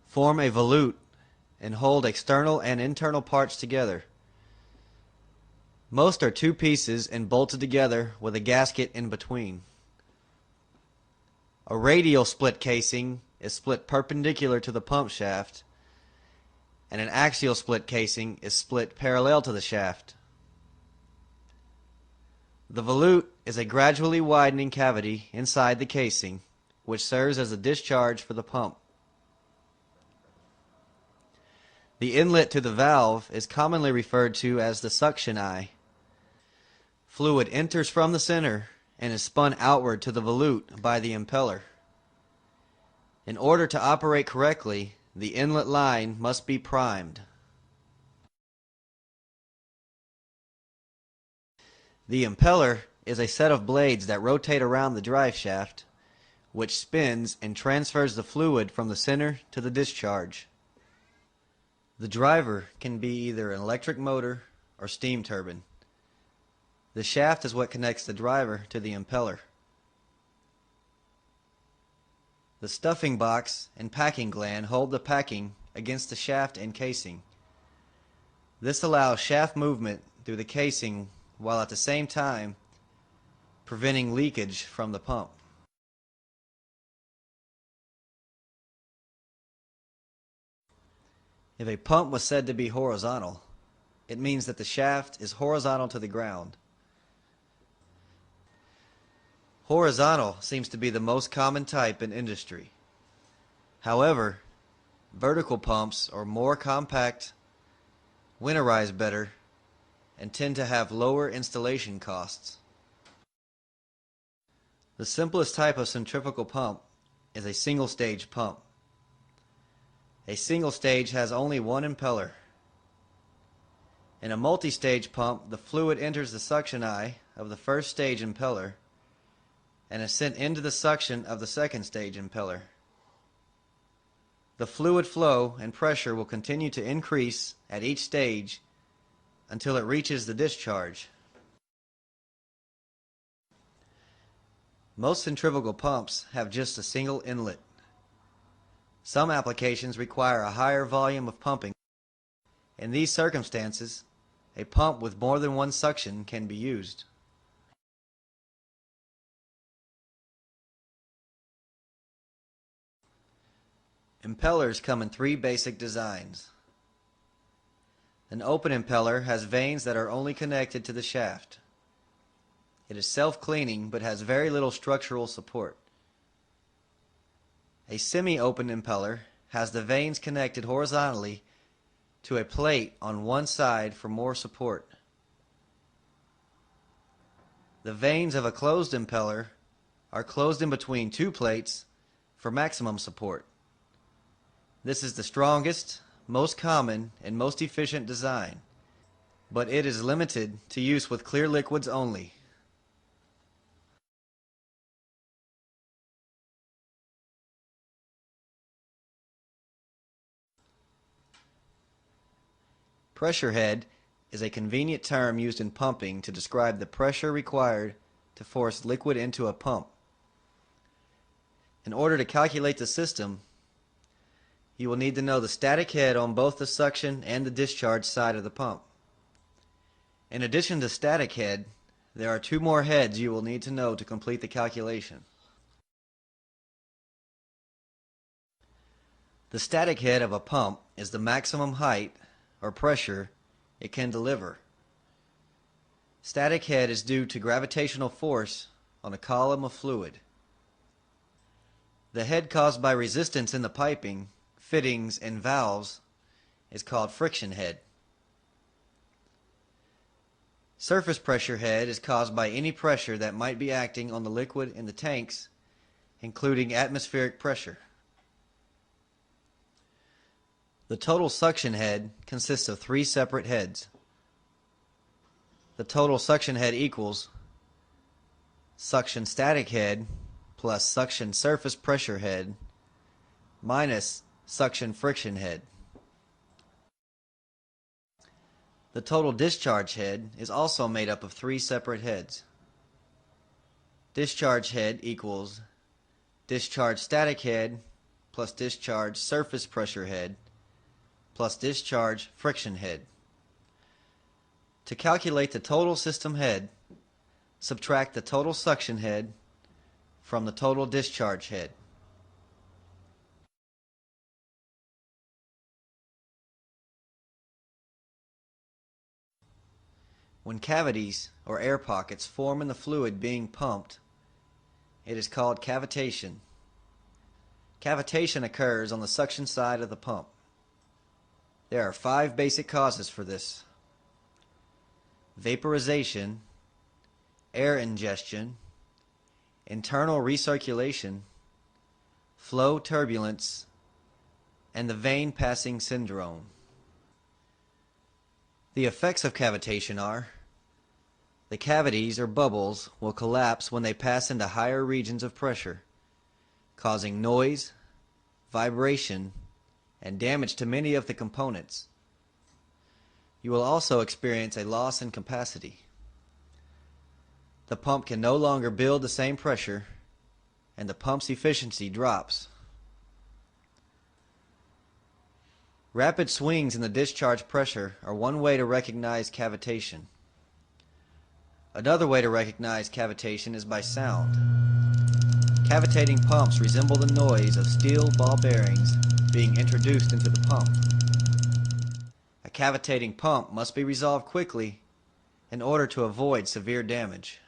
form a volute and hold external and internal parts together. Most are two pieces and bolted together with a gasket in between. A radial split casing is split perpendicular to the pump shaft, and an axial split casing is split parallel to the shaft. The volute is a gradually widening cavity inside the casing, which serves as a discharge for the pump. The inlet to the valve is commonly referred to as the suction eye. Fluid enters from the center and is spun outward to the volute by the impeller. In order to operate correctly, the inlet line must be primed. The impeller is a set of blades that rotate around the drive shaft, which spins and transfers the fluid from the center to the discharge. The driver can be either an electric motor or steam turbine. The shaft is what connects the driver to the impeller. The stuffing box and packing gland hold the packing against the shaft and casing. This allows shaft movement through the casing while at the same time preventing leakage from the pump. If a pump was said to be horizontal, it means that the shaft is horizontal to the ground. Horizontal seems to be the most common type in industry. However, vertical pumps are more compact, winterize better, and tend to have lower installation costs. The simplest type of centrifugal pump is a single-stage pump. A single stage has only one impeller. In a multi-stage pump, the fluid enters the suction eye of the first stage impeller and is sent into the suction of the second stage impeller. The fluid flow and pressure will continue to increase at each stage until it reaches the discharge. Most centrifugal pumps have just a single inlet. Some applications require a higher volume of pumping. In these circumstances, a pump with more than one suction can be used. Impellers come in three basic designs. An open impeller has vanes that are only connected to the shaft. It is self-cleaning but has very little structural support. A semi-open impeller has the vanes connected horizontally to a plate on one side for more support. The vanes of a closed impeller are closed in between two plates for maximum support. This is the strongest, most common, and most efficient design, but it is limited to use with clear liquids only. Pressure head is a convenient term used in pumping to describe the pressure required to force liquid into a pump. In order to calculate the system, you will need to know the static head on both the suction and the discharge side of the pump. In addition to static head, there are two more heads you will need to know to complete the calculation. The static head of a pump is the maximum height or pressure it can deliver. Static head is due to gravitational force on a column of fluid. The head caused by resistance in the piping, fittings, and valves is called friction head. Surface pressure head is caused by any pressure that might be acting on the liquid in the tanks, including atmospheric pressure. The total suction head consists of three separate heads. The total suction head equals suction static head plus suction surface pressure head minus suction friction head. The total discharge head is also made up of three separate heads. Discharge head equals discharge static head plus discharge surface pressure head plus discharge friction head. To calculate the total system head, subtract the total suction head from the total discharge head. When cavities or air pockets form in the fluid being pumped, it is called cavitation. Cavitation occurs on the suction side of the pump. There are 5 basic causes for this: vaporization, air ingestion, internal recirculation, flow turbulence, and the vein passing syndrome. The effects of cavitation are: the cavities or bubbles will collapse when they pass into higher regions of pressure, causing noise, vibration, and damage to many of the components. You will also experience a loss in capacity. The pump can no longer build the same pressure, and the pump's efficiency drops. Rapid swings in the discharge pressure are one way to recognize cavitation. Another way to recognize cavitation is by sound. Cavitating pumps resemble the noise of steel ball bearings being introduced into the pump. A cavitating pump must be resolved quickly in order to avoid severe damage.